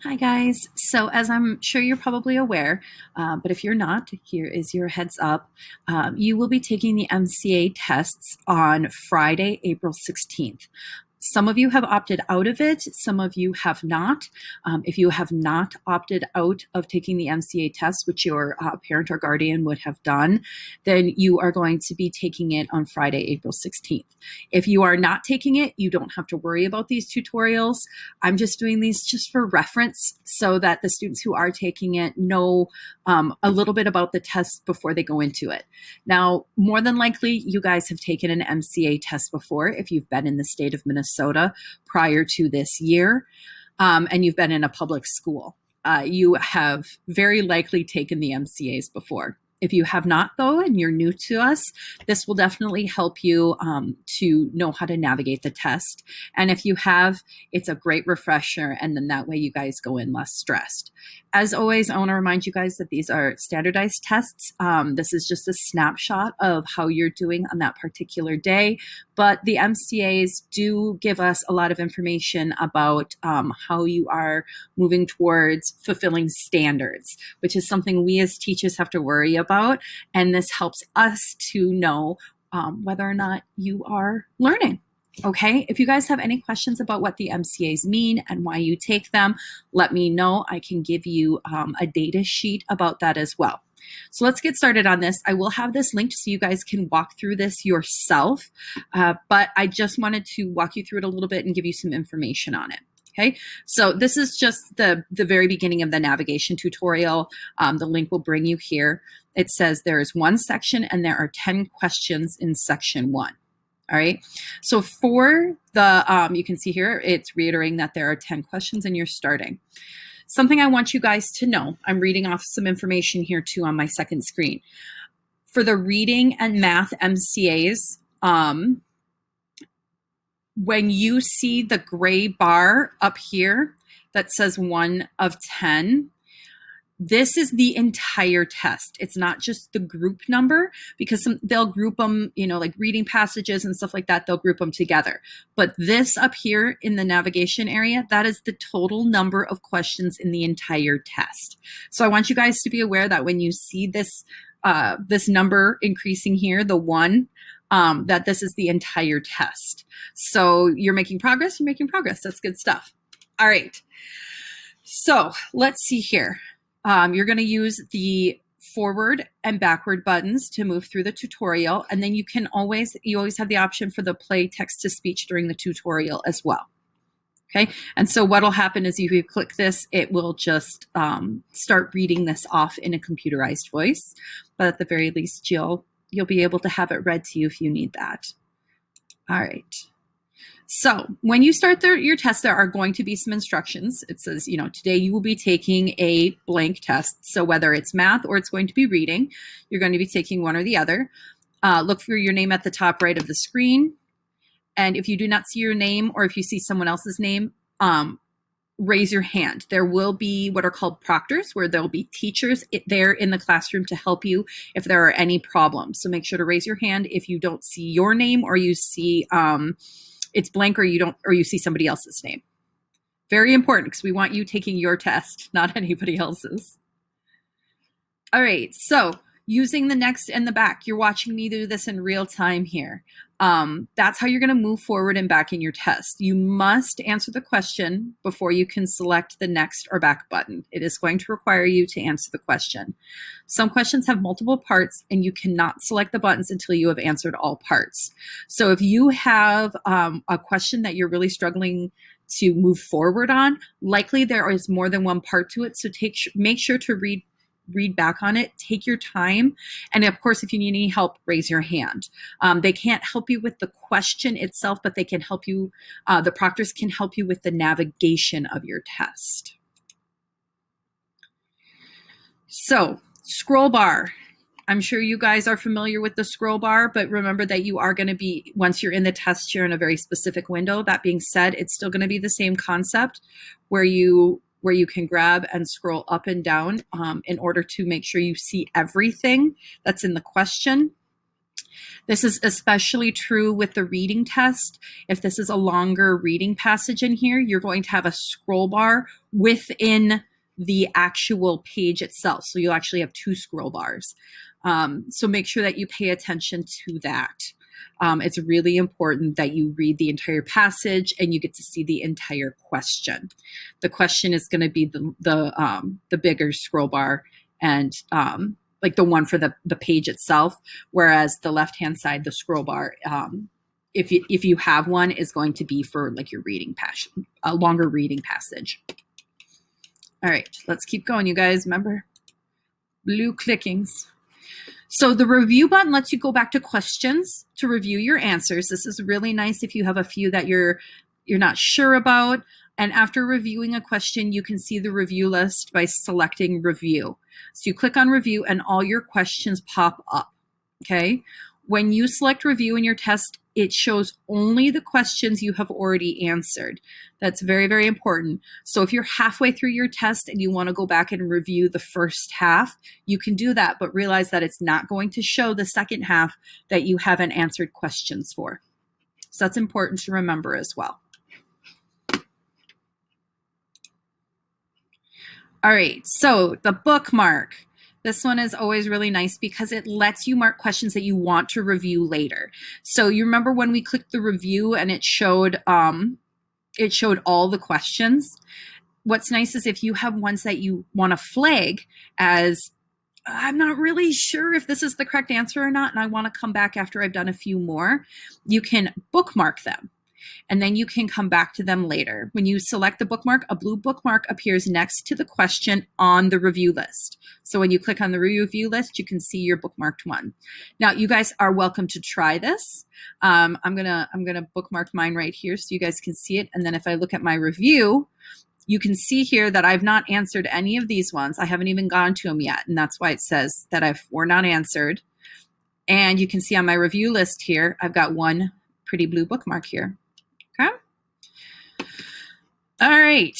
Hi guys. So as I'm sure you're probably aware, but if you're not, here is your heads up. You will be taking the MCA tests on Friday, April 16th. Some of you have opted out of it. Some of you have not. If you have not opted out of taking the MCA test, which your parent or guardian would have done, then you are going to be taking it on Friday, April 16th. If you are not taking it, you don't have to worry about these tutorials. I'm just doing these just for reference so that the students who are taking it know a little bit about the test before they go into it. Now, more than likely, you guys have taken an MCA test before if you've been in the state of Minnesota prior to this year, and you've been in a public school. You have very likely taken the MCAs before. If you have not, though, and you're new to us, this will definitely help you to know how to navigate the test. And if you have, it's a great refresher, and then that way you guys go in less stressed. As always, I want to remind you guys that these are standardized tests. This is just a snapshot of how you're doing on that particular day, but the MCAs do give us a lot of information about how you are moving towards fulfilling standards, which is something we as teachers have to worry about. And this helps us to know whether or not you are learning. Okay, if you guys have any questions about what the MCAs mean and why you take them, let me know. I can give you a data sheet about that as well. So let's get started on this. I will have this linked so you guys can walk through this yourself, but I just wanted to walk you through it a little bit and give you some information on it. Okay, so this is just the very beginning of the navigation tutorial. The link will bring you here. It says there is one section and there are 10 questions in section 1. All right, so for the, you can see here, it's reiterating that there are 10 questions and you're starting. Something I want you guys to know, I'm reading off some information here too on my second screen. For the reading and math MCAs, when you see the gray bar up here that says 1 of 10, this is the entire test. It's not just the group number, because they'll group them, you know, like reading passages and stuff like that, they'll group them together. But this up here in the navigation area, that is the total number of questions in the entire test. So I want you guys to be aware that when you see this, this number increasing here, the 1, that this is the entire test. So you're making progress, you're making progress. That's good stuff. All right. So let's see here. You're going to use the forward and backward buttons to move through the tutorial. And then you always have the option for the play text to speech during the tutorial as well. Okay. And so what'll happen is if you click this, it will just start reading this off in a computerized voice. But at the very least, you'll be able to have it read to you if you need that. All right. So when you start your test, there are going to be some instructions. It says, you know, today you will be taking a blank test. So whether it's math or it's going to be reading, you're going to be taking one or the other. Look for your name at the top right of the screen. And if you do not see your name, or if you see someone else's name, raise your hand. There will be what are called proctors, where there'll be teachers there in the classroom to help you if there are any problems. So make sure to raise your hand if you don't see your name, or you see it's blank, or you see somebody else's name. Very important, because we want you taking your test, not anybody else's. All right, so using the next and the back, you're watching me do this in real time here. That's how you're going to move forward and back in your test. You must answer the question before you can select the next or back button. It is going to require you to answer the question. Some questions have multiple parts, and you cannot select the buttons until you have answered all parts. So if you have a question that you're really struggling to move forward on, likely there is more than one part to it. So make sure to read back on it, take your time. And of course, if you need any help, raise your hand. They can't help you with the question itself, but they can help you, the proctors can help you with the navigation of your test. So scroll bar. I'm sure you guys are familiar with the scroll bar, but remember that you are going to be, once you're in the test, you're in a very specific window. That being said, it's still going to be the same concept where you can grab and scroll up and down in order to make sure you see everything that's in the question. This is especially true with the reading test. If this is a longer reading passage in here, you're going to have a scroll bar within the actual page itself. So you'll actually have two scroll bars. So make sure that you pay attention to that. It's really important that you read the entire passage and you get to see the entire question. The question is going to be the bigger scroll bar and like the one for the page itself, whereas the left-hand side, the scroll bar, if you have one, is going to be for like your reading passion, a longer reading passage. All right, let's keep going, you guys. Remember, blue clickings. So the review button lets you go back to questions to review your answers. This is really nice if you have a few that you're not sure about. And after reviewing a question, you can see the review list by selecting review. So you click on review and all your questions pop up, okay? When you select review in your test, it shows only the questions you have already answered. That's very, very important. So if you're halfway through your test and you want to go back and review the first half, you can do that, but realize that it's not going to show the second half that you haven't answered questions for. So that's important to remember as well. All right, so the bookmark. This one is always really nice because it lets you mark questions that you want to review later. So you remember when we clicked the review and it showed all the questions? What's nice is if you have ones that you want to flag as, I'm not really sure if this is the correct answer or not, and I want to come back after I've done a few more, you can bookmark them. And then you can come back to them later. When you select the bookmark, a blue bookmark appears next to the question on the review list. So when you click on the review list, you can see your bookmarked one. Now, you guys are welcome to try this. I'm gonna bookmark mine right here so you guys can see it. And then if I look at my review, you can see here that I've not answered any of these ones. I haven't even gone to them yet. And that's why it says that I have 4 not answered. And you can see on my review list here, I've got 1 pretty blue bookmark here. Okay. All right.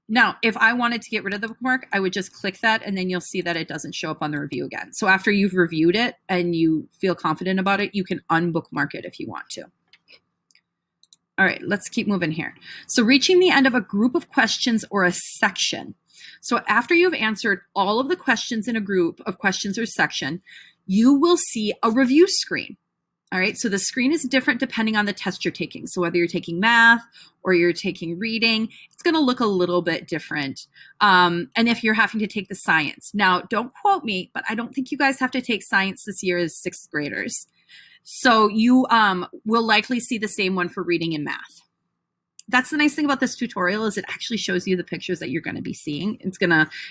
Now, if I wanted to get rid of the bookmark, I would just click that and then you'll see that it doesn't show up on the review again. So after you've reviewed it and you feel confident about it, you can unbookmark it if you want to. All right, let's keep moving here. So reaching the end of a group of questions or a section. So after you've answered all of the questions in a group of questions or section, you will see a review screen. All right, so the screen is different depending on the test you're taking. So whether you're taking math or you're taking reading, it's going to look a little bit different. And if you're having to take the science. Now, don't quote me, but I don't think you guys have to take science this year as 6th graders. So you will likely see the same one for reading and math. That's the nice thing about this tutorial is it actually shows you the pictures that you're going to be seeing.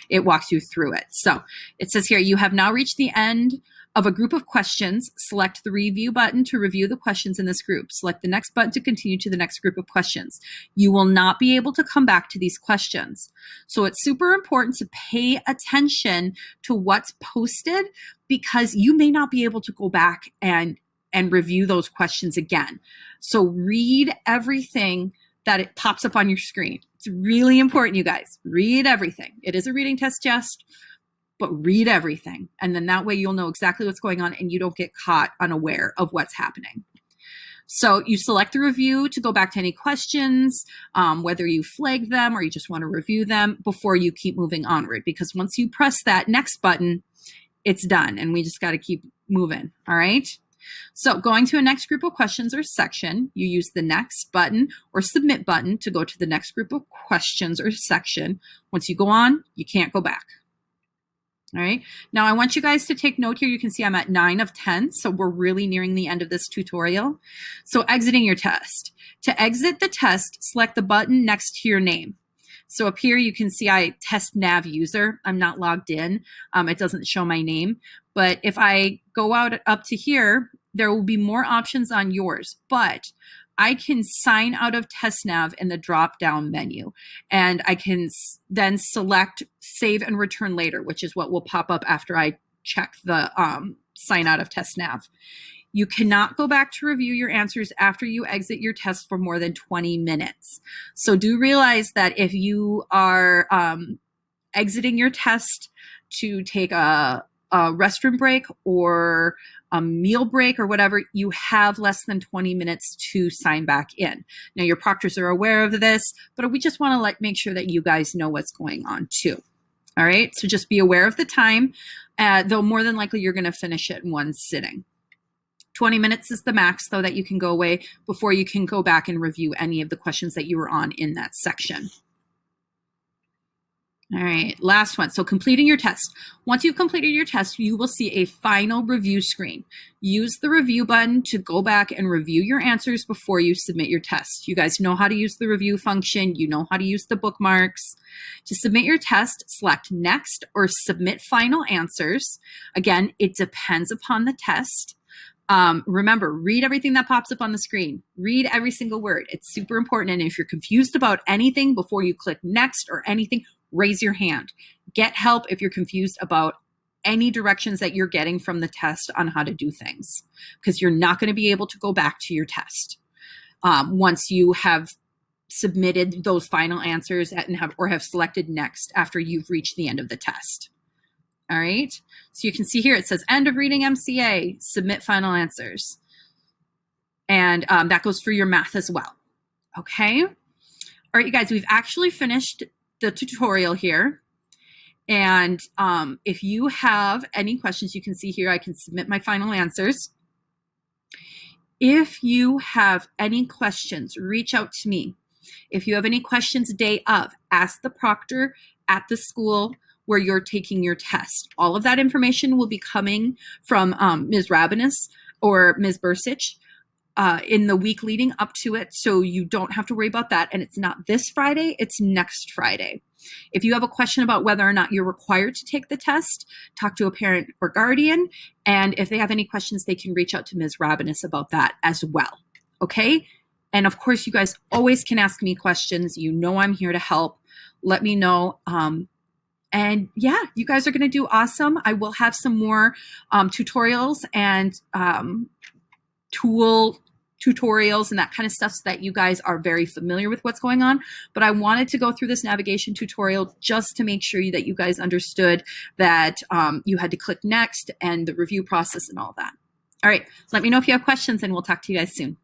It walks you through it. So it says here, you have now reached the end of a group of questions. Select the review button to review the questions in this group. Select the next button to continue to the next group of questions. You will not be able to come back to these questions. So it's super important to pay attention to what's posted because you may not be able to go back and review those questions again. So read everything that it pops up on your screen. It's really important, you guys. Read everything. It is a reading test, but read everything. And then that way you'll know exactly what's going on and you don't get caught unaware of what's happening. So you select the review to go back to any questions, whether you flag them or you just want to review them before you keep moving onward. Because once you press that next button, it's done and we just got to keep moving, all right? So going to a next group of questions or section, you use the next button or submit button to go to the next group of questions or section. Once you go on, you can't go back. All right. Now I want you guys to take note here. You can see I'm at 9 of 10. So we're really nearing the end of this tutorial. So exiting your test. To exit the test, select the button next to your name. So up here, you can see I TestNav user. I'm not logged in. It doesn't show my name. But if I go out up to here, there will be more options on yours. But I can sign out of TestNav in the drop-down menu. And I can then select Save and Return Later, which is what will pop up after I check the sign out of TestNav. You cannot go back to review your answers after you exit your test for more than 20 minutes. So do realize that if you are exiting your test to take a a restroom break or a meal break or whatever, you have less than 20 minutes to sign back in. Now, your proctors are aware of this, but we just want to make sure that you guys know what's going on too. All right, so just be aware of the time, though more than likely you're going to finish it in one sitting. 20 minutes is the max, though, that you can go away before you can go back and review any of the questions that you were on in that section. All right, last one. So completing your test. Once you've completed your test, you will see a final review screen. Use the review button to go back and review your answers before you submit your test. You guys know how to use the review function. You know how to use the bookmarks. To submit your test, select next or submit final answers. Again, it depends upon the test. Remember, read everything that pops up on the screen. Read every single word. It's super important. And if you're confused about anything before you click next or anything, raise your hand. Get help if you're confused about any directions that you're getting from the test on how to do things, because you're not going to be able to go back to your test once you have submitted those final answers and have selected next after you've reached the end of the test. All right, so you can see here it says end of reading MCA, submit final answers. And that goes for your math as well. Okay. All right, you guys, we've actually finished the tutorial here. And if you have any questions, you can see here I can submit my final answers. If you have any questions, reach out to me. If you have any questions day of, ask the proctor at the school where you're taking your test. All of that information will be coming from Ms. Rabanus or Ms. Bursich in the week leading up to it, so you don't have to worry about that. And it's not this Friday, it's next Friday. If you have a question about whether or not you're required to take the test, talk to a parent or guardian. And if they have any questions, they can reach out to Ms. Rabanus about that as well. Okay? And of course, you guys always can ask me questions. You know I'm here to help. Let me know. And yeah, you guys are going to do awesome. I will have some more tutorials and tool tutorials and that kind of stuff so that you guys are very familiar with what's going on. But I wanted to go through this navigation tutorial just to make sure that you guys understood that you had to click next and the review process and all that. All right, let me know if you have questions and we'll talk to you guys soon.